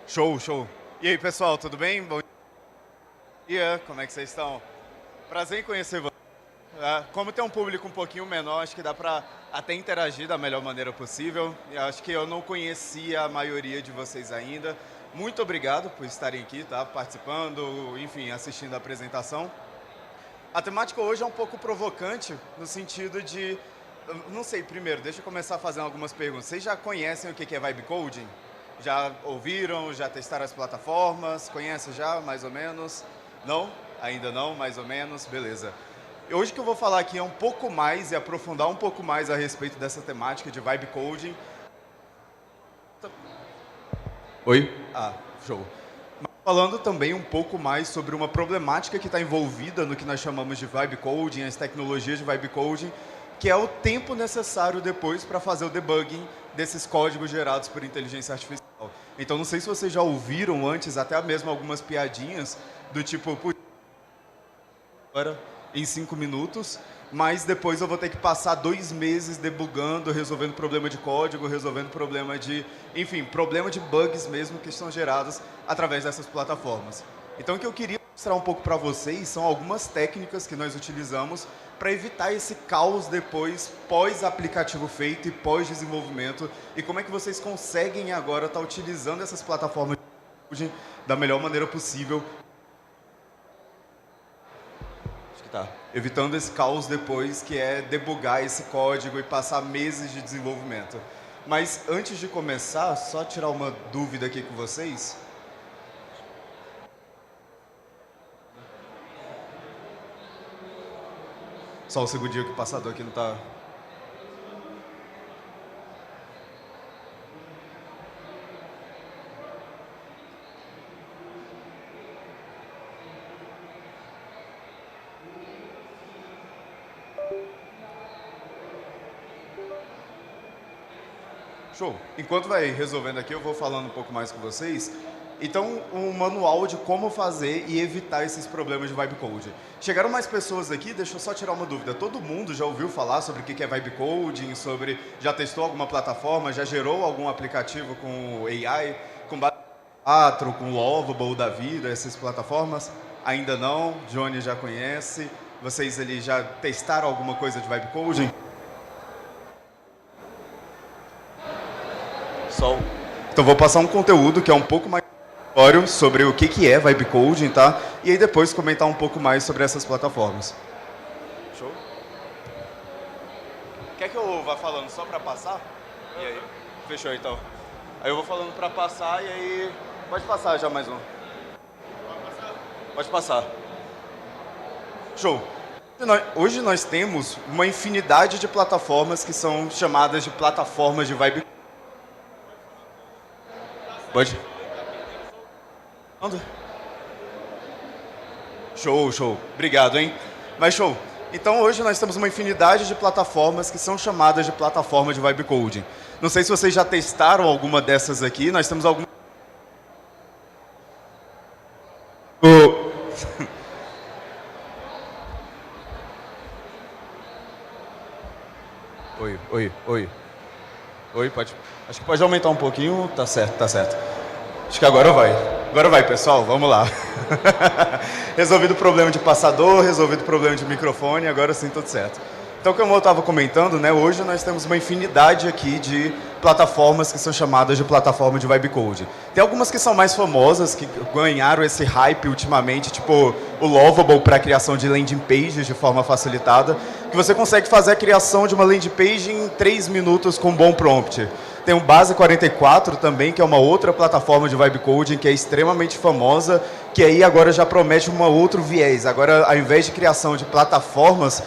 Show, show. E aí, pessoal, tudo bem? Bom dia, como é que vocês estão? Prazer em conhecer vocês. Como tem um público um pouquinho menor, acho que dá para até interagir da melhor maneira possível. E acho que eu não conhecia a maioria de vocês ainda. Muito obrigado por estarem aqui, tá? Participando, enfim, assistindo a apresentação. A temática hoje é um pouco provocante, no sentido de... Não sei, primeiro, deixa eu começar fazendo algumas perguntas. Vocês já conhecem o que é Vibe Coding? Já ouviram, já testaram as plataformas? Conhecem já, mais ou menos? Não? Ainda não, mais ou menos? Beleza. Hoje que eu vou falar aqui é um pouco mais e aprofundar um pouco mais a respeito dessa temática de Vibe Coding. Oi? Ah, show. Mas falando também um pouco mais sobre uma problemática que está envolvida no que nós chamamos de Vibe Coding, as tecnologias de Vibe Coding, que é o tempo necessário depois para fazer o debugging desses códigos gerados por inteligência artificial. Então, não sei se vocês já ouviram antes, até mesmo algumas piadinhas, do tipo, agora em 5 minutos, mas depois eu vou ter que passar 2 meses debugando, resolvendo problema de código, resolvendo problema de, enfim, problema de bugs mesmo que são gerados através dessas plataformas. Então, o que eu queria mostrar um pouco para vocês são algumas técnicas que nós utilizamos para evitar esse caos depois, pós-aplicativo feito e pós-desenvolvimento, e como é que vocês conseguem agora estar utilizando essas plataformas da melhor maneira possível. Acho que tá. Evitando esse caos depois, que é debugar esse código e passar meses de desenvolvimento. Mas antes de começar, só tirar uma dúvida aqui com vocês. Só um segundinho que o passador aqui não está... Show. Enquanto vai resolvendo aqui, eu vou falando um pouco mais com vocês. Então, um manual de como fazer e evitar esses problemas de Vibe Coding. Chegaram mais pessoas aqui, deixa eu só tirar uma dúvida. Todo mundo já ouviu falar sobre o que é Vibe Coding, já testou alguma plataforma, já gerou algum aplicativo com AI, com Base4, com Lovable da vida, essas plataformas? Ainda não? Johnny já conhece? Vocês ali já testaram alguma coisa de Vibe Coding? Então, vou passar um conteúdo que é um pouco mais sobre o que é Vibe Coding, tá? E aí depois comentar um pouco mais sobre essas plataformas. Show? Quer que eu vá falando só para passar? E aí? Fechou, então. Aí eu vou falando para passar e aí... Pode passar já mais um. Pode passar. Show. Hoje nós temos uma infinidade de plataformas que são chamadas de plataformas de Vibe Coding. Pode? Show, show. Obrigado, hein? Mas show. Então, hoje nós temos uma infinidade de plataformas que são chamadas de plataforma de Vibe Coding. Não sei se vocês já testaram alguma dessas aqui. Nós temos algumas... Oi. Oi, pode... Acho que pode aumentar um pouquinho. Tá certo, tá certo. Acho que agora vai. Agora vai, pessoal. Vamos lá. Resolvido o problema de passador, resolvido o problema de microfone, agora sim tudo certo. Então, como eu estava comentando, né, hoje nós temos uma infinidade aqui de plataformas que são chamadas de plataforma de Vibe Coding. Tem algumas que são mais famosas, que ganharam esse hype ultimamente, tipo o Lovable para a criação de landing pages de forma facilitada, que você consegue fazer a criação de uma landing page em 3 minutos com um bom prompt. Tem o Base4 também, que é uma outra plataforma de Vibe Coding que é extremamente famosa, que aí agora já promete um outro viés. Agora, ao invés de criação de plataformas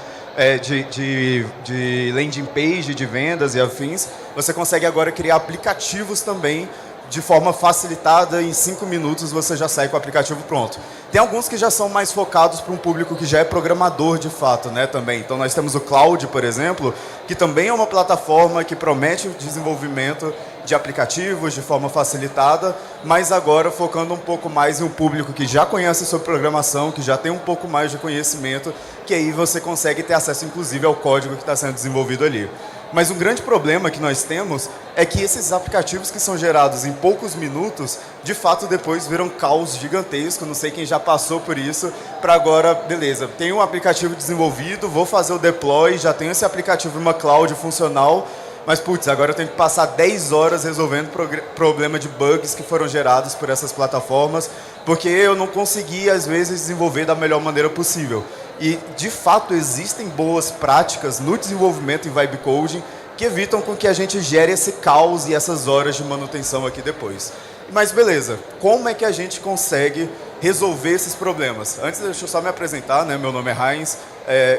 de landing page, de vendas e afins, você consegue agora criar aplicativos também de forma facilitada. Em 5 minutos você já sai com o aplicativo pronto. Tem alguns que já são mais focados para um público que já é programador de fato, né, também. Então nós temos o Cloud, por exemplo, que também é uma plataforma que promete o desenvolvimento de aplicativos de forma facilitada, mas agora focando um pouco mais em um público que já conhece sobre programação, que já tem um pouco mais de conhecimento, que aí você consegue ter acesso inclusive ao código que está sendo desenvolvido ali. Mas um grande problema que nós temos é que esses aplicativos que são gerados em poucos minutos, de fato depois viram caos gigantesco, não sei quem já passou por isso, para agora, beleza, tem um aplicativo desenvolvido, vou fazer o deploy, já tenho esse aplicativo em uma cloud funcional, mas, putz, agora eu tenho que passar 10 horas resolvendo problema de bugs que foram gerados por essas plataformas, porque eu não consegui, às vezes, desenvolver da melhor maneira possível. E, de fato, existem boas práticas no desenvolvimento em Vibe Coding que evitam com que a gente gere esse caos e essas horas de manutenção aqui depois. Mas, beleza, como é que a gente consegue resolver esses problemas? Antes, deixa eu só me apresentar, né? Meu nome é Heinz,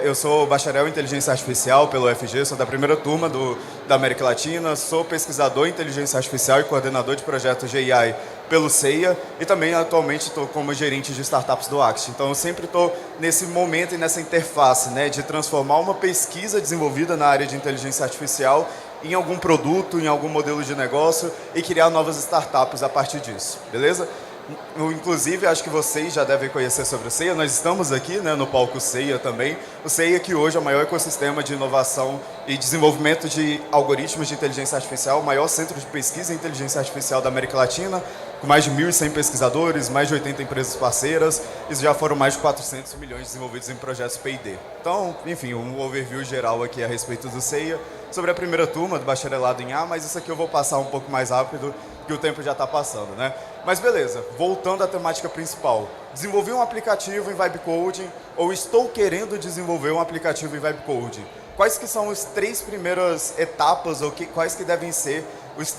eu sou bacharel em Inteligência Artificial pelo UFG, sou da primeira turma da América Latina, sou pesquisador em Inteligência Artificial e coordenador de projetos de AI pelo CEIA e também atualmente estou como gerente de startups do Axt. Então eu sempre estou nesse momento e nessa interface, né, de transformar uma pesquisa desenvolvida na área de inteligência artificial em algum produto, em algum modelo de negócio e criar novas startups a partir disso, beleza? Inclusive, acho que vocês já devem conhecer sobre o CEIA. Nós estamos aqui, né, no palco CEIA também. O CEIA que hoje é o maior ecossistema de inovação e desenvolvimento de algoritmos de inteligência artificial, o maior centro de pesquisa em inteligência artificial da América Latina, com mais de 1.100 pesquisadores, mais de 80 empresas parceiras, e já foram mais de 400 milhões desenvolvidos em projetos P&D. Então, enfim, um overview geral aqui a respeito do CEIA, sobre a primeira turma do bacharelado em A, mas isso aqui eu vou passar um pouco mais rápido, que o tempo já está passando, né? Mas beleza, voltando à temática principal. Desenvolvi um aplicativo em Vibe Coding, ou estou querendo desenvolver um aplicativo em Vibe Coding. Quais que são as 3 primeiras etapas, ou quais que devem ser os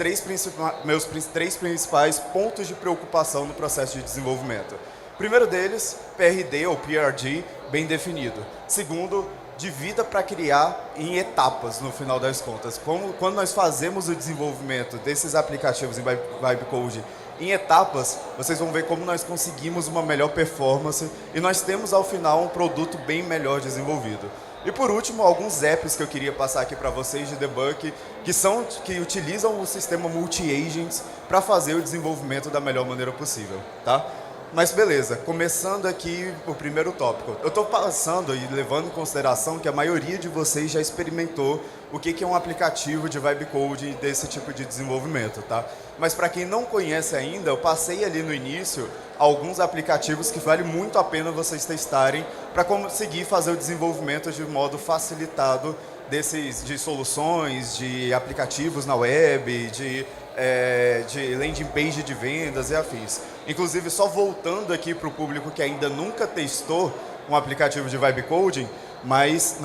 meus 3 principais pontos de preocupação no processo de desenvolvimento? Primeiro deles, PRD ou PRD, bem definido. Segundo, divida para criar em etapas, no final das contas. Quando nós fazemos o desenvolvimento desses aplicativos em Vibe Coding em etapas, vocês vão ver como nós conseguimos uma melhor performance e nós temos, ao final, um produto bem melhor desenvolvido. E, por último, alguns apps que eu queria passar aqui para vocês de debug, que utilizam o sistema multi-agents para fazer o desenvolvimento da melhor maneira possível, tá? Mas beleza, começando aqui o primeiro tópico. Eu estou passando e levando em consideração que a maioria de vocês já experimentou o que é um aplicativo de Vibe Coding desse tipo de desenvolvimento, tá? Mas para quem não conhece ainda, eu passei ali no início alguns aplicativos que vale muito a pena vocês testarem para conseguir fazer o desenvolvimento de modo facilitado de soluções, de aplicativos na web, de landing page de vendas e afins. Inclusive, só voltando aqui para o público que ainda nunca testou um aplicativo de Vibe Coding, mas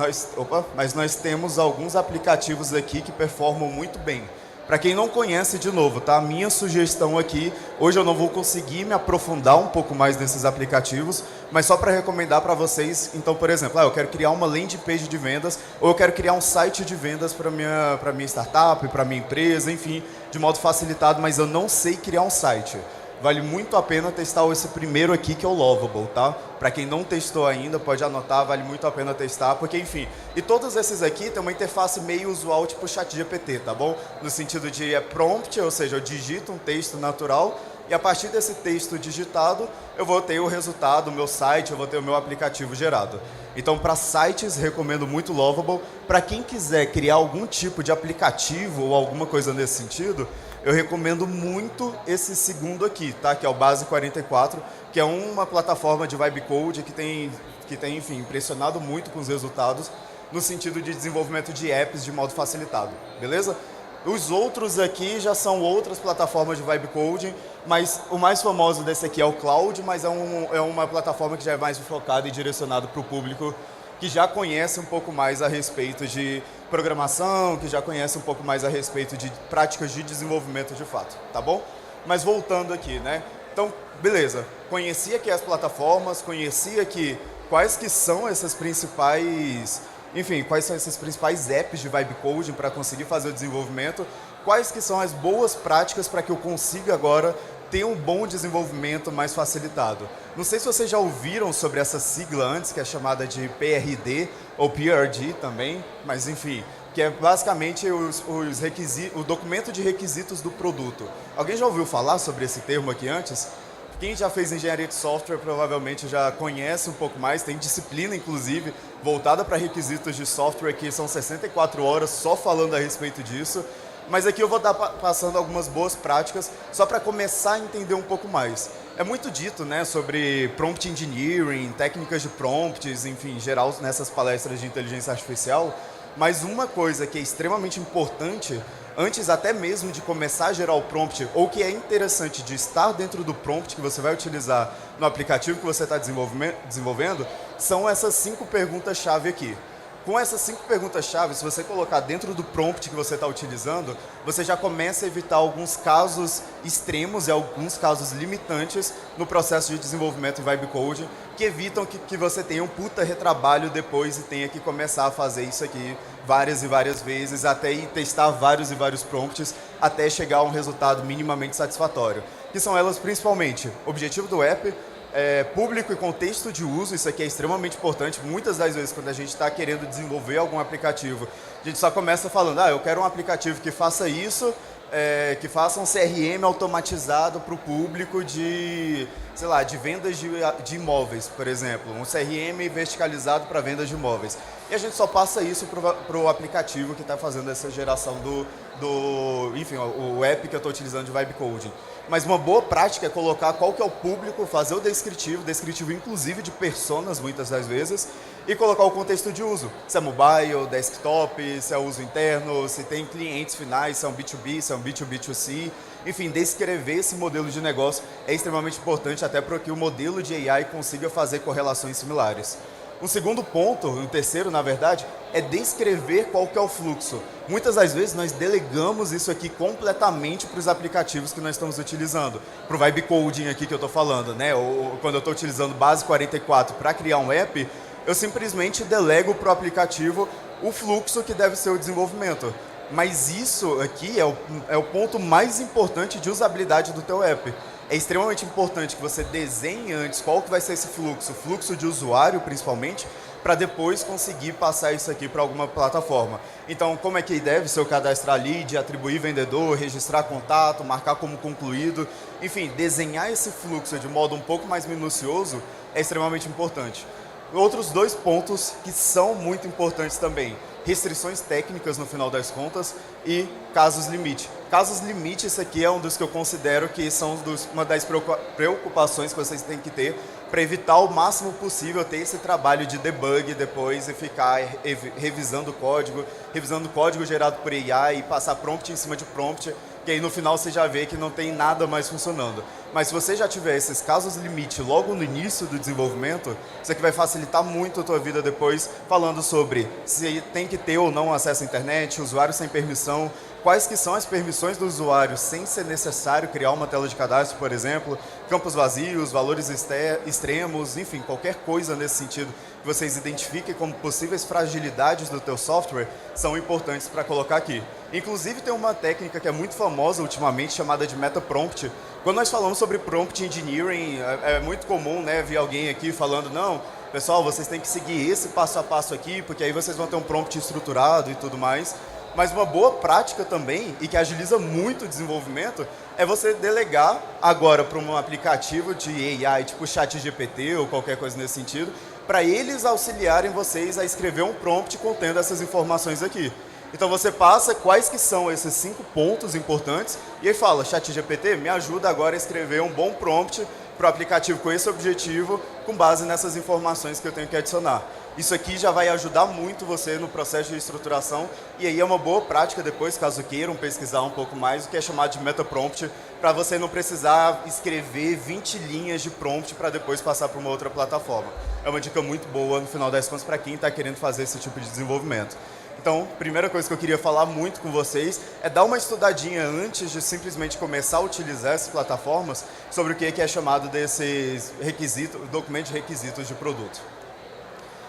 nós temos alguns aplicativos aqui que performam muito bem. Para quem não conhece, de novo, tá? A minha sugestão aqui, hoje eu não vou conseguir me aprofundar um pouco mais nesses aplicativos, mas só para recomendar para vocês, então, por exemplo, eu quero criar uma landing page de vendas, ou eu quero criar um site de vendas para minha startup, para minha empresa, enfim, de modo facilitado, mas eu não sei criar um site. Vale muito a pena testar esse primeiro aqui, que é o Lovable, tá? Para quem não testou ainda, pode anotar, vale muito a pena testar, porque, enfim, e todos esses aqui têm uma interface meio usual, tipo ChatGPT, tá bom? No sentido de prompt, ou seja, eu digito um texto natural, e a partir desse texto digitado, eu vou ter o resultado, o meu site, eu vou ter o meu aplicativo gerado. Então, para sites, recomendo muito Lovable. Para quem quiser criar algum tipo de aplicativo ou alguma coisa nesse sentido, eu recomendo muito esse segundo aqui, tá? Que é o Base 44, que é uma plataforma de Vibe Coding que tem, enfim, impressionado muito com os resultados no sentido de desenvolvimento de apps de modo facilitado, beleza? Os outros aqui já são outras plataformas de Vibe Coding, mas o mais famoso desse aqui é o Cloud, mas é uma plataforma que já é mais focada e direcionada para o público que já conhece um pouco mais a respeito de programação, que já conhece um pouco mais a respeito de práticas de desenvolvimento de fato, tá bom? Mas voltando aqui, né? Então, beleza, conheci aqui as plataformas, conheci aqui quais que são essas principais, enfim, quais são esses principais apps de Vibe Coding para conseguir fazer o desenvolvimento, quais que são as boas práticas para que eu consiga agora ter um bom desenvolvimento mais facilitado. Não sei se vocês já ouviram sobre essa sigla antes, que é chamada de PRD, ou PRD também, mas enfim, que é basicamente o documento de requisitos do produto. Alguém já ouviu falar sobre esse termo aqui antes? Quem já fez engenharia de software provavelmente já conhece um pouco mais, tem disciplina, inclusive, voltada para requisitos de software, que são 64 horas só falando a respeito disso. Mas aqui eu vou estar passando algumas boas práticas, só para começar a entender um pouco mais. É muito dito, né, sobre prompt engineering, técnicas de prompts, enfim, em geral nessas palestras de inteligência artificial, mas uma coisa que é extremamente importante, antes até mesmo de começar a gerar o prompt, ou que é interessante de estar dentro do prompt que você vai utilizar no aplicativo que você está desenvolvendo, são essas 5 perguntas-chave aqui. Com essas 5 perguntas-chave, se você colocar dentro do prompt que você está utilizando, você já começa a evitar alguns casos extremos e alguns casos limitantes no processo de desenvolvimento em Vibe Coding, que evitam que você tenha um puta retrabalho depois e tenha que começar a fazer isso aqui várias e várias vezes, até ir testar vários e vários prompts, até chegar a um resultado minimamente satisfatório. Que são elas principalmente: objetivo do app, público e contexto de uso. Isso aqui é extremamente importante. Muitas das vezes, quando a gente está querendo desenvolver algum aplicativo, a gente só começa falando, eu quero um aplicativo que faça isso, que faça um CRM automatizado para o público de, sei lá, de vendas de imóveis, por exemplo. Um CRM verticalizado para vendas de imóveis. E a gente só passa isso para o aplicativo que está fazendo essa geração enfim, o app que eu estou utilizando de Vibe Coding. Mas uma boa prática é colocar qual que é o público, fazer o descritivo inclusive de personas muitas das vezes, e colocar o contexto de uso. Se é mobile, desktop, se é uso interno, se tem clientes finais, se é um B2B, se é um B2B2C. Enfim, descrever esse modelo de negócio é extremamente importante, até para que o modelo de AI consiga fazer correlações similares. Um segundo ponto, um terceiro, na verdade, é descrever qual que é o fluxo. Muitas das vezes nós delegamos isso aqui completamente para os aplicativos que nós estamos utilizando. Para o Vibe Coding aqui que eu estou falando, né? Ou quando eu estou utilizando Base 44 para criar um app, eu simplesmente delego para o aplicativo o fluxo que deve ser o desenvolvimento. Mas isso aqui é o ponto mais importante de usabilidade do teu app. É extremamente importante que você desenhe antes qual que vai ser esse fluxo de usuário principalmente, para depois conseguir passar isso aqui para alguma plataforma. Então, como é que deve ser o cadastrar lead, atribuir vendedor, registrar contato, marcar como concluído, enfim, desenhar esse fluxo de modo um pouco mais minucioso é extremamente importante. Outros 2 pontos que são muito importantes também: restrições técnicas no final das contas e casos limite. Casos limite, esse aqui é um dos que eu considero que são uma das preocupações que vocês têm que ter para evitar o máximo possível ter esse trabalho de debug depois e ficar revisando o código gerado por AI e passar prompt em cima de prompt, que aí no final você já vê que não tem nada mais funcionando. Mas se você já tiver esses casos limite logo no início do desenvolvimento, isso aqui vai facilitar muito a tua vida depois, falando sobre se tem que ter ou não acesso à internet, usuário sem permissão, quais que são as permissões do usuário sem ser necessário criar uma tela de cadastro, por exemplo, campos vazios, valores extremos, enfim, qualquer coisa nesse sentido que vocês identifiquem como possíveis fragilidades do teu software, são importantes para colocar aqui. Inclusive tem uma técnica que é muito famosa ultimamente, chamada de meta-prompt. Quando nós falamos sobre prompt engineering, é muito comum, né, ver alguém aqui falando, não, pessoal, vocês têm que seguir esse passo a passo aqui, porque aí vocês vão ter um prompt estruturado e tudo mais. Mas uma boa prática também, e que agiliza muito o desenvolvimento, é você delegar agora para um aplicativo de AI, tipo ChatGPT ou qualquer coisa nesse sentido, para eles auxiliarem vocês a escrever um prompt contendo essas informações aqui. Então você passa quais que são esses 5 pontos importantes e aí fala, ChatGPT, me ajuda agora a escrever um bom prompt para o aplicativo com esse objetivo, com base nessas informações que eu tenho que adicionar. Isso aqui já vai ajudar muito você no processo de estruturação e aí é uma boa prática depois, caso queiram pesquisar um pouco mais, o que é chamado de meta-prompt, para você não precisar escrever 20 linhas de prompt para depois passar para uma outra plataforma. É uma dica muito boa, no final das contas, para quem está querendo fazer esse tipo de desenvolvimento. Então, a primeira coisa que eu queria falar muito com vocês é dar uma estudadinha antes de simplesmente começar a utilizar essas plataformas sobre o que é chamado desses documentos de requisitos de produto.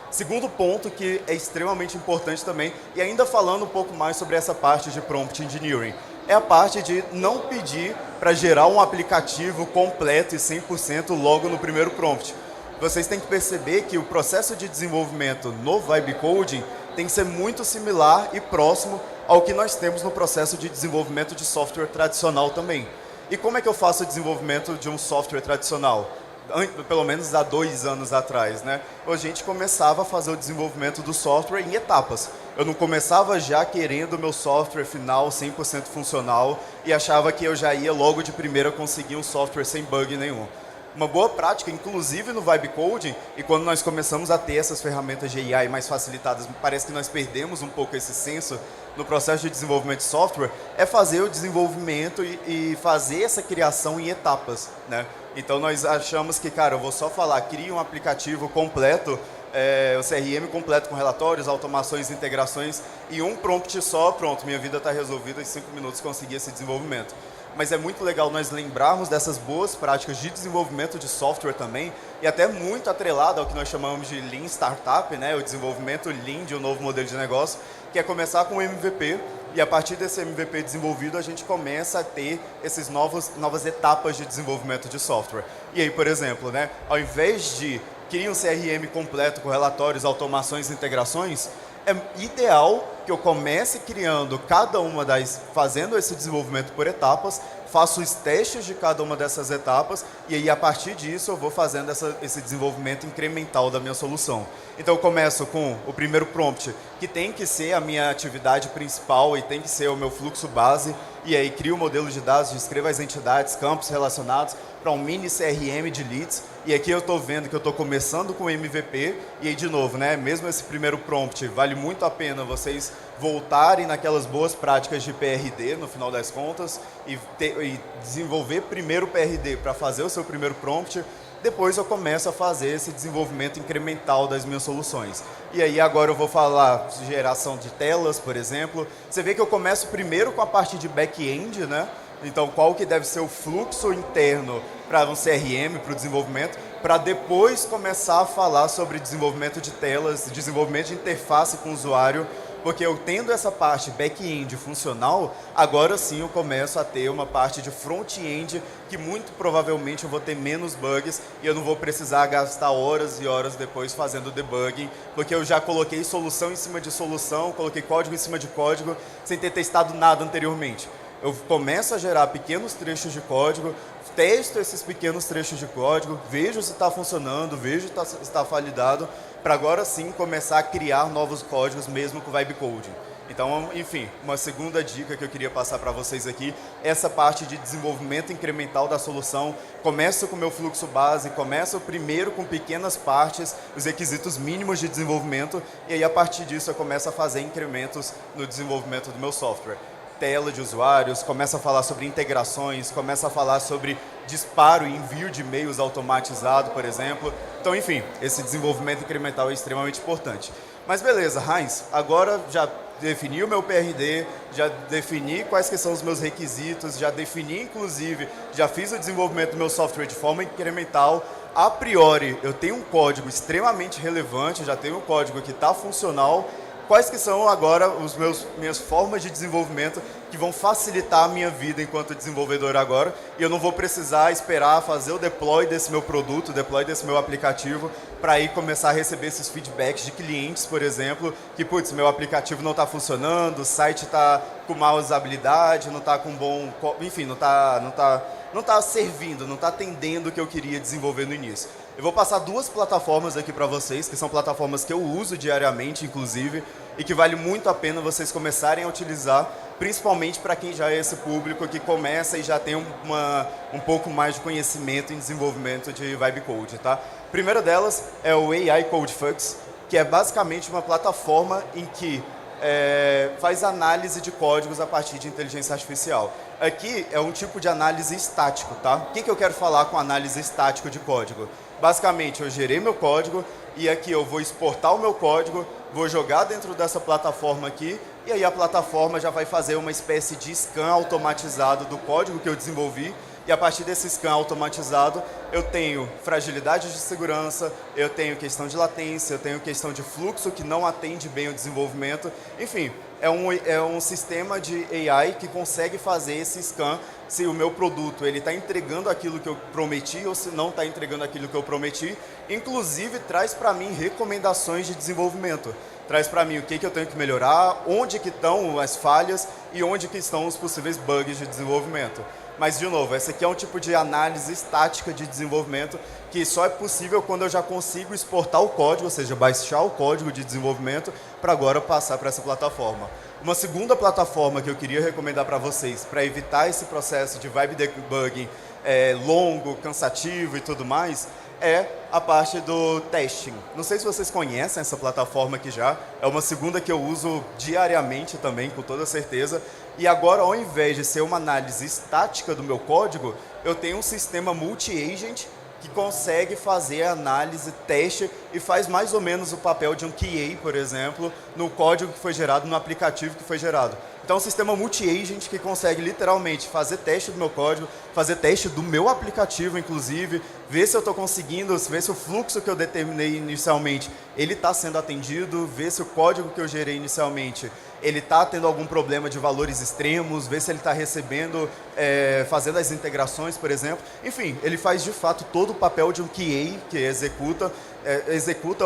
Segundo ponto que é extremamente importante também, e ainda falando um pouco mais sobre essa parte de prompt engineering, é a parte de não pedir para gerar um aplicativo completo e 100% logo no primeiro prompt. Vocês têm que perceber que o processo de desenvolvimento no Vibe Coding tem que ser muito similar e próximo ao que nós temos no processo de desenvolvimento de software tradicional também. E como é que eu faço o desenvolvimento de um software tradicional? Pelo menos há 2 anos atrás, né? A gente começava a fazer o desenvolvimento do software em etapas. Eu não começava já querendo o meu software final 100% funcional e achava que eu já ia logo de primeira conseguir um software sem bug nenhum. Uma boa prática, inclusive no Vibe Coding, e quando nós começamos a ter essas ferramentas de AI mais facilitadas, parece que nós perdemos um pouco esse senso no processo de desenvolvimento de software, é fazer o desenvolvimento e fazer essa criação em etapas, né? Então nós achamos que, cara, eu vou só falar, crie um aplicativo completo, o CRM completo com relatórios, automações, integrações, e um prompt só, pronto, minha vida está resolvida, em 5 minutos consegui esse desenvolvimento. Mas é muito legal nós lembrarmos dessas boas práticas de desenvolvimento de software também, e até muito atrelado ao que nós chamamos de Lean Startup, né? O desenvolvimento Lean de um novo modelo de negócio, que é começar com o MVP, e a partir desse MVP desenvolvido, a gente começa a ter essas novas etapas de desenvolvimento de software. E aí, por exemplo, né? Ao invés de criar um CRM completo com relatórios, automações e integrações, é ideal que eu comece criando fazendo esse desenvolvimento por etapas, faço os testes de cada uma dessas etapas e aí a partir disso eu vou fazendo esse desenvolvimento incremental da minha solução. Então eu começo com o primeiro prompt, que tem que ser a minha atividade principal e tem que ser o meu fluxo base, e aí crio o modelo de dados, descrevo as entidades, campos relacionados para um mini CRM de leads, e aqui eu estou vendo que eu estou começando com o MVP, e aí de novo, né, mesmo esse primeiro prompt, vale muito a pena vocês voltarem naquelas boas práticas de PRD no final das contas, e desenvolver primeiro o PRD para fazer o seu primeiro prompt, depois eu começo a fazer esse desenvolvimento incremental das minhas soluções. E aí agora eu vou falar de geração de telas, por exemplo. Você vê que eu começo primeiro com a parte de back-end, né? Então, qual que deve ser o fluxo interno para um CRM, para o desenvolvimento, para depois começar a falar sobre desenvolvimento de telas, desenvolvimento de interface com o usuário, porque eu tendo essa parte back-end funcional, agora sim eu começo a ter uma parte de front-end que muito provavelmente eu vou ter menos bugs e eu não vou precisar gastar horas e horas depois fazendo debugging, porque eu já coloquei solução em cima de solução, coloquei código em cima de código, sem ter testado nada anteriormente. Eu começo a gerar pequenos trechos de código, testo esses pequenos trechos de código, vejo se está funcionando, vejo se está validado, para agora sim começar a criar novos códigos mesmo com Vibe Coding. Então, enfim, uma segunda dica que eu queria passar para vocês aqui, essa parte de desenvolvimento incremental da solução. Começo com o meu fluxo base, começo primeiro com pequenas partes, os requisitos mínimos de desenvolvimento, e aí a partir disso eu começo a fazer incrementos no desenvolvimento do meu software. Tela de usuários, começa a falar sobre integrações, começa a falar sobre disparo e envio de e-mails automatizado, por exemplo. Então, enfim, esse desenvolvimento incremental é extremamente importante. Mas beleza, Heinz, agora já defini o meu PRD, já defini quais que são os meus requisitos, já defini, inclusive, já fiz o desenvolvimento do meu software de forma incremental. A priori, eu tenho um código extremamente relevante, já tenho um código que está funcional. Quais que são agora minhas formas de desenvolvimento que vão facilitar a minha vida enquanto desenvolvedor agora, e eu não vou precisar esperar fazer o deploy desse meu produto, deploy desse meu aplicativo, para aí começar a receber esses feedbacks de clientes, por exemplo, que, putz, meu aplicativo não está funcionando, o site está com má usabilidade, não está com bom... Enfim, não está servindo, não está atendendo o que eu queria desenvolver no início. Eu vou passar 2 plataformas aqui para vocês, que são plataformas que eu uso diariamente, inclusive, e que vale muito a pena vocês começarem a utilizar, principalmente para quem já é esse público que começa e já tem um pouco mais de conhecimento em desenvolvimento de Vibe Code, tá? A primeira delas é o AI CodeFucks, que é basicamente uma plataforma em que faz análise de códigos a partir de inteligência artificial. Aqui é um tipo de análise estático, tá? O que eu quero falar com análise estática de código? Basicamente, eu gerei meu código e aqui eu vou exportar o meu código, vou jogar dentro dessa plataforma aqui e aí a plataforma já vai fazer uma espécie de scan automatizado do código que eu desenvolvi. E a partir desse scan automatizado, eu tenho fragilidades de segurança, eu tenho questão de latência, eu tenho questão de fluxo que não atende bem o desenvolvimento. Enfim, é um sistema de AI que consegue fazer esse scan se o meu produto está entregando aquilo que eu prometi ou se não está entregando aquilo que eu prometi. Inclusive, traz para mim recomendações de desenvolvimento. Traz para mim o que eu tenho que melhorar, onde que estão as falhas e onde que estão os possíveis bugs de desenvolvimento. Mas, de novo, esse aqui é um tipo de análise estática de desenvolvimento que só é possível quando eu já consigo exportar o código, ou seja, baixar o código de desenvolvimento para agora passar para essa plataforma. Uma segunda plataforma que eu queria recomendar para vocês, para evitar esse processo de vibe debugging longo, cansativo e tudo mais, é a parte do testing. Não sei se vocês conhecem essa plataforma aqui já, é uma segunda que eu uso diariamente também, com toda certeza. E agora, ao invés de ser uma análise estática do meu código, eu tenho um sistema multi-agent que consegue fazer análise, teste e faz mais ou menos o papel de um QA, por exemplo, no código que foi gerado, no aplicativo que foi gerado. Então, é um sistema multi-agent que consegue literalmente fazer teste do meu código, fazer teste do meu aplicativo, inclusive, ver se eu estou conseguindo, ver se o fluxo que eu determinei inicialmente, ele está sendo atendido, ver se o código que eu gerei inicialmente, ele está tendo algum problema de valores extremos, ver se ele está recebendo, fazendo as integrações, por exemplo. Enfim, ele faz de fato todo o papel de um QA que executa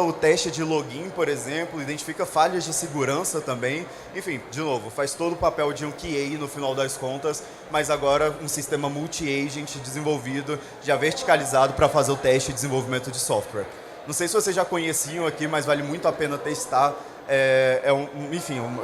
o teste de login, por exemplo, identifica falhas de segurança também. Enfim, de novo, faz todo o papel de um QA no final das contas, mas agora um sistema multi-agent desenvolvido, já verticalizado para fazer o teste e desenvolvimento de software. Não sei se vocês já conheciam aqui, mas vale muito a pena testar.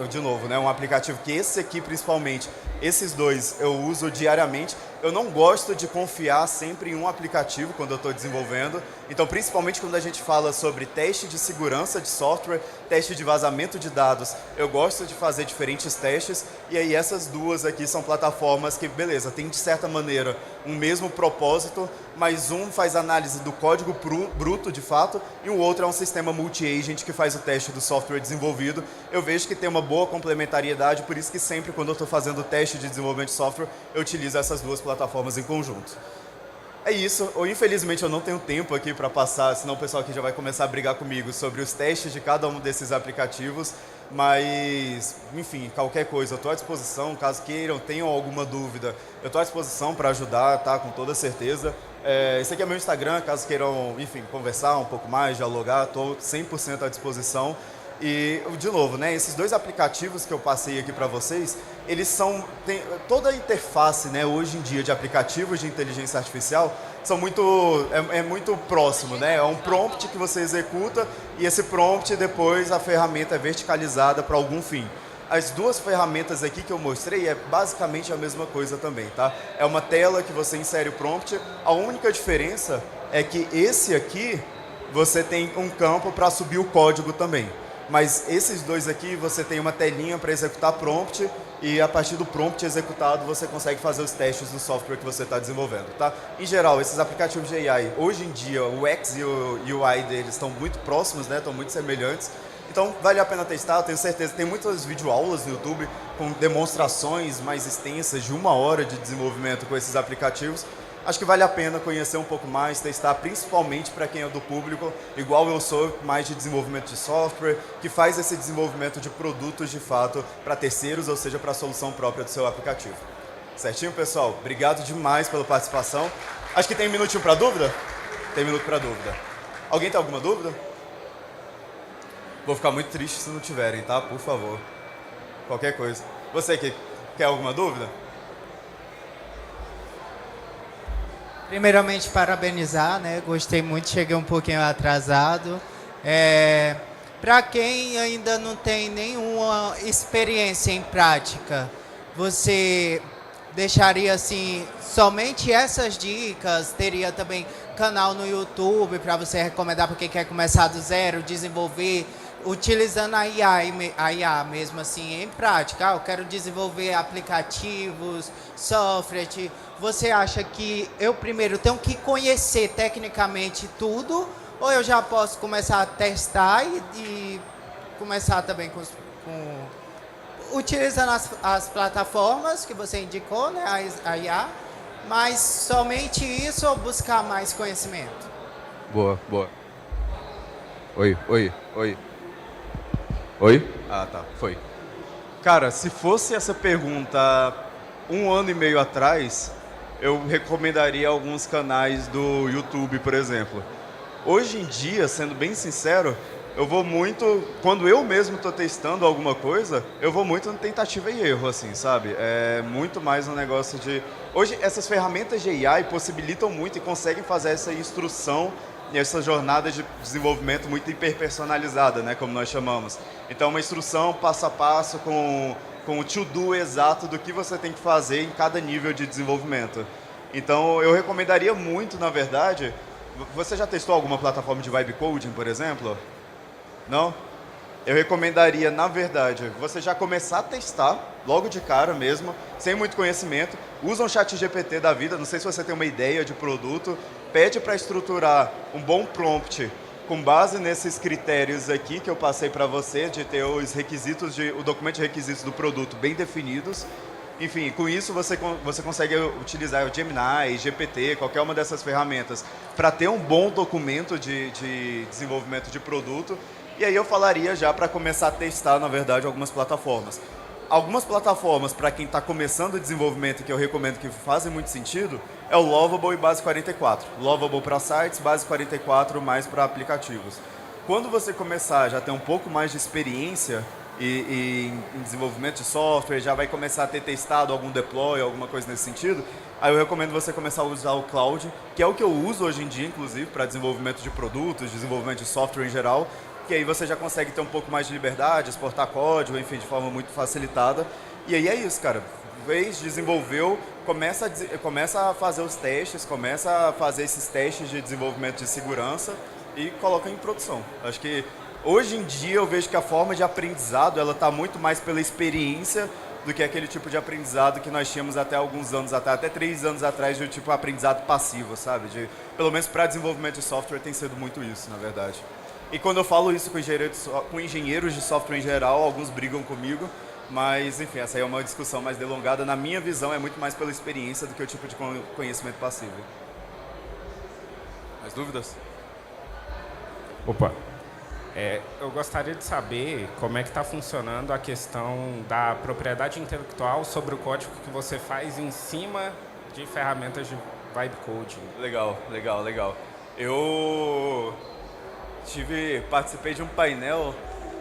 De novo, né, um aplicativo que esse aqui principalmente, esses dois eu uso diariamente. Eu não gosto de confiar sempre em um aplicativo quando eu estou desenvolvendo. Então, principalmente quando a gente fala sobre teste de segurança de software, teste de vazamento de dados, eu gosto de fazer diferentes testes. E aí essas duas aqui são plataformas que, beleza, tem de certa maneira um mesmo propósito, mas um faz análise do código bruto de fato e o outro é um sistema multi-agent que faz o teste do software desenvolvido. Eu vejo que tem uma boa complementariedade, por isso que sempre quando eu estou fazendo teste de desenvolvimento de software, eu utilizo essas duas plataformas em conjunto. É isso. Infelizmente eu não tenho tempo aqui para passar, senão o pessoal aqui já vai começar a brigar comigo sobre os testes de cada um desses aplicativos, mas, enfim, qualquer coisa, eu estou à disposição, caso queiram, tenham alguma dúvida, eu estou à disposição para ajudar, tá? Com toda certeza. Esse aqui é meu Instagram, caso queiram, enfim, conversar um pouco mais, dialogar, estou 100% à disposição. E, de novo, né, esses dois aplicativos que eu passei aqui para vocês, eles são... toda a interface, né, hoje em dia de aplicativos de inteligência artificial são muito próximo, né? É um prompt que você executa e esse prompt depois a ferramenta é verticalizada para algum fim. As duas ferramentas aqui que eu mostrei é basicamente a mesma coisa também, tá? É uma tela que você insere o prompt. A única diferença é que esse aqui você tem um campo para subir o código também. Mas esses dois aqui, você tem uma telinha para executar prompt e a partir do prompt executado você consegue fazer os testes do software que você está desenvolvendo, tá? Em geral, esses aplicativos de AI, hoje em dia, o UX e o UI deles estão muito próximos, né? Estão muito semelhantes. Então, vale a pena testar, eu tenho certeza. Tem muitas videoaulas no YouTube com demonstrações mais extensas de 1 hora de desenvolvimento com esses aplicativos. Acho que vale a pena conhecer um pouco mais, testar, principalmente para quem é do público, igual eu sou, mais de desenvolvimento de software, que faz esse desenvolvimento de produtos de fato para terceiros, ou seja, para a solução própria do seu aplicativo. Certinho, pessoal? Obrigado demais pela participação. Acho que tem um minutinho para dúvida? Tem um minuto para dúvida. Alguém tem alguma dúvida? Vou ficar muito triste se não tiverem, tá? Por favor. Qualquer coisa. Você que quer alguma dúvida? Primeiramente, parabenizar, né? Gostei muito, cheguei um pouquinho atrasado. Para quem ainda não tem nenhuma experiência em prática, você deixaria assim somente essas dicas? Teria também canal no YouTube para você recomendar para quem quer começar do zero, desenvolver, utilizando a IA mesmo assim em prática? Eu quero desenvolver aplicativos, software. Você acha que eu primeiro tenho que conhecer tecnicamente tudo, ou eu já posso começar a testar e começar também utilizando as plataformas que você indicou, né, a IA, mas somente isso ou buscar mais conhecimento? Boa. Oi. Oi? Ah, tá. Foi. Cara, se fosse essa pergunta 1 ano e meio atrás, eu recomendaria alguns canais do YouTube, por exemplo. Hoje em dia, sendo bem sincero, eu vou muito, quando eu mesmo estou testando alguma coisa, eu vou muito no tentativa e erro, assim, sabe? É muito mais um negócio de... Hoje, essas ferramentas de AI possibilitam muito e conseguem fazer essa instrução e essa jornada de desenvolvimento muito hiperpersonalizada, né, como nós chamamos. Então, uma instrução passo a passo com o to-do exato do que você tem que fazer em cada nível de desenvolvimento. Então, eu recomendaria muito, na verdade... Você já testou alguma plataforma de vibe coding, por exemplo? Não? Eu recomendaria, na verdade, você já começar a testar, logo de cara mesmo, sem muito conhecimento. Usa um chat GPT da vida, não sei se você tem uma ideia de produto, pede para estruturar um bom prompt com base nesses critérios aqui que eu passei para você, de ter os requisitos, o documento de requisitos do produto bem definidos. Enfim, com isso você consegue utilizar o Gemini, GPT, qualquer uma dessas ferramentas para ter um bom documento de desenvolvimento de produto. E aí eu falaria já para começar a testar, na verdade, algumas plataformas. Algumas plataformas, para quem está começando o desenvolvimento, que eu recomendo que fazem muito sentido, é o Lovable e Base 44. Lovable para sites, Base 44 mais para aplicativos. Quando você começar a já ter um pouco mais de experiência em desenvolvimento de software, já vai começar a ter testado algum deploy, alguma coisa nesse sentido, aí eu recomendo você começar a usar o Cloud, que é o que eu uso hoje em dia, inclusive, para desenvolvimento de produtos, desenvolvimento de software em geral, que aí você já consegue ter um pouco mais de liberdade, exportar código, enfim, de forma muito facilitada. E aí é isso, cara. Desenvolveu, começa a fazer os testes, começa a fazer esses testes de desenvolvimento de segurança e coloca em produção. Acho que hoje em dia eu vejo que a forma de aprendizado ela está muito mais pela experiência do que aquele tipo de aprendizado que nós tínhamos até alguns anos atrás, até 3 anos atrás, de tipo aprendizado passivo, sabe? Pelo menos para desenvolvimento de software tem sido muito isso, na verdade. E quando eu falo isso com engenheiros de software em geral, alguns brigam comigo, mas enfim, essa aí é uma discussão mais delongada. Na minha visão, é muito mais pela experiência do que o tipo de conhecimento passivo. Mais dúvidas? Opa. Eu gostaria de saber como é que está funcionando a questão da propriedade intelectual sobre o código que você faz em cima de ferramentas de vibe coding. Legal. Eu participei de um painel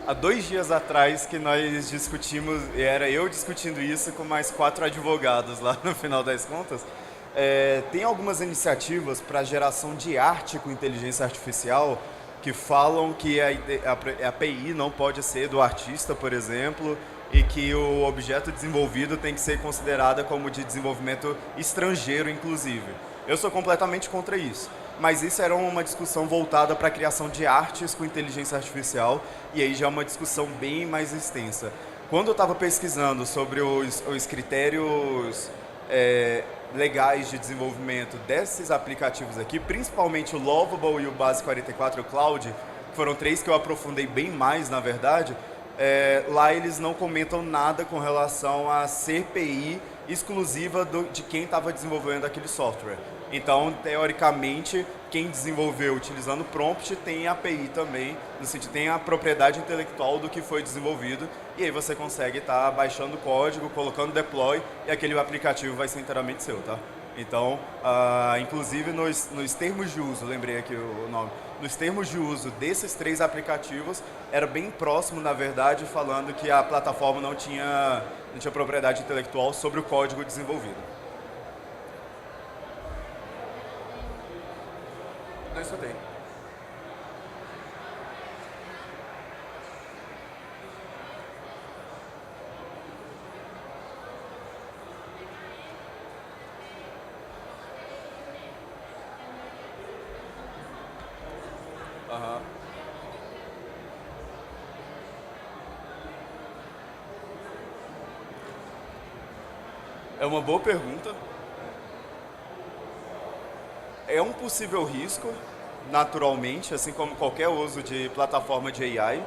há 2 dias atrás que nós discutimos, e era eu discutindo isso com mais 4 advogados lá no final das contas. Tem algumas iniciativas para geração de arte com inteligência artificial que falam que a API não pode ser do artista, por exemplo, e que o objeto desenvolvido tem que ser considerado como de desenvolvimento estrangeiro, inclusive. Eu sou completamente contra isso, mas isso era uma discussão voltada para a criação de artes com inteligência artificial, e aí já é uma discussão bem mais extensa. Quando eu estava pesquisando sobre os critérios legais de desenvolvimento desses aplicativos aqui, principalmente o Lovable e o Base 44 o Cloud, foram 3 que eu aprofundei bem mais, na verdade, lá eles não comentam nada com relação a CPI exclusiva de quem estava desenvolvendo aquele software. Então, teoricamente, quem desenvolveu utilizando prompt tem API também, no sentido, tem a propriedade intelectual do que foi desenvolvido, e aí você consegue estar baixando o código, colocando deploy, e aquele aplicativo vai ser inteiramente seu, tá? Então, inclusive nos termos de uso, lembrei aqui o nome, nos termos de uso desses 3 aplicativos, era bem próximo, na verdade, falando que a plataforma não tinha propriedade intelectual sobre o código desenvolvido. Não escutei. É uma boa pergunta. É um possível risco, naturalmente, assim como qualquer uso de plataforma de AI.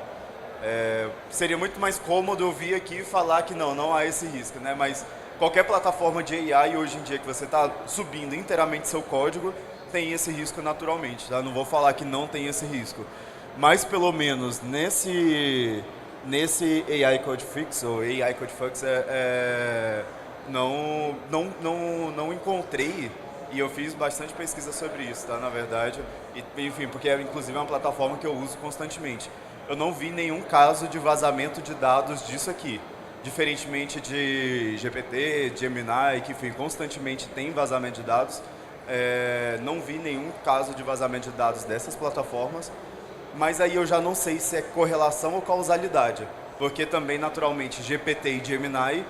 Seria muito mais cômodo eu vir aqui e falar que não há esse risco, né? Mas qualquer plataforma de AI hoje em dia que você está subindo inteiramente seu código, tem esse risco naturalmente, tá? Não vou falar que não tem esse risco. Mas pelo menos nesse AI Code Fix, ou AI Code Fix, não encontrei E eu fiz bastante pesquisa sobre isso, tá? Na verdade, e, enfim, porque inclusive é uma plataforma que eu uso constantemente. Eu não vi nenhum caso de vazamento de dados disso aqui. Diferentemente de GPT, Gemini, que enfim, constantemente tem vazamento de dados, não vi nenhum caso de vazamento de dados dessas plataformas, mas aí eu já não sei se é correlação ou causalidade, porque também, naturalmente, GPT e Gemini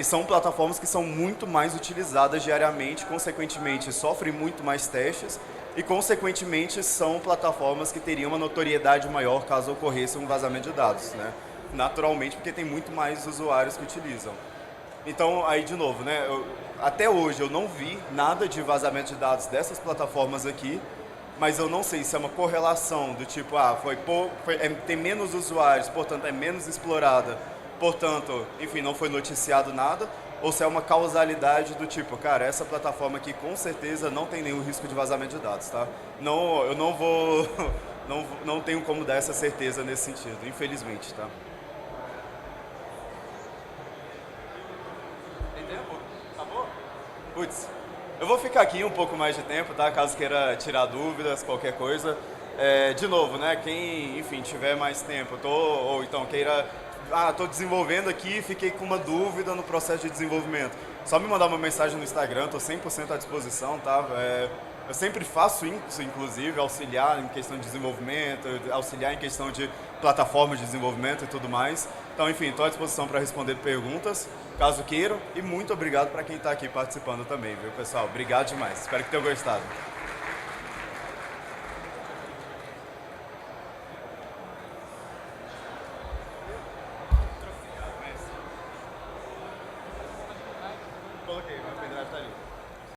são plataformas que são muito mais utilizadas diariamente, consequentemente sofrem muito mais testes e, consequentemente, são plataformas que teriam uma notoriedade maior caso ocorresse um vazamento de dados, né? Naturalmente, porque tem muito mais usuários que utilizam. Então, aí de novo, né? Até hoje eu não vi nada de vazamento de dados dessas plataformas aqui, mas eu não sei se é uma correlação do tipo, tem menos usuários, portanto é menos explorada, portanto, enfim, não foi noticiado nada, ou se é uma causalidade do tipo, cara, essa plataforma aqui com certeza não tem nenhum risco de vazamento de dados, tá? Não, eu não vou, não tenho como dar essa certeza nesse sentido, infelizmente, tá? Putz, eu vou ficar aqui um pouco mais de tempo, tá? Caso queira tirar dúvidas, qualquer coisa. De novo, né? Quem, enfim, tiver mais tempo, ou então queira... tô desenvolvendo aqui, fiquei com uma dúvida no processo de desenvolvimento. Só me mandar uma mensagem no Instagram, tô 100% à disposição, tá? Eu sempre faço isso, inclusive, auxiliar em questão de desenvolvimento, auxiliar em questão de plataformas de desenvolvimento e tudo mais. Então, enfim, estou à disposição para responder perguntas, caso queiram. E muito obrigado para quem está aqui participando também, viu, pessoal? Obrigado demais. Espero que tenham gostado. Coloquei, meu pendrive está ali.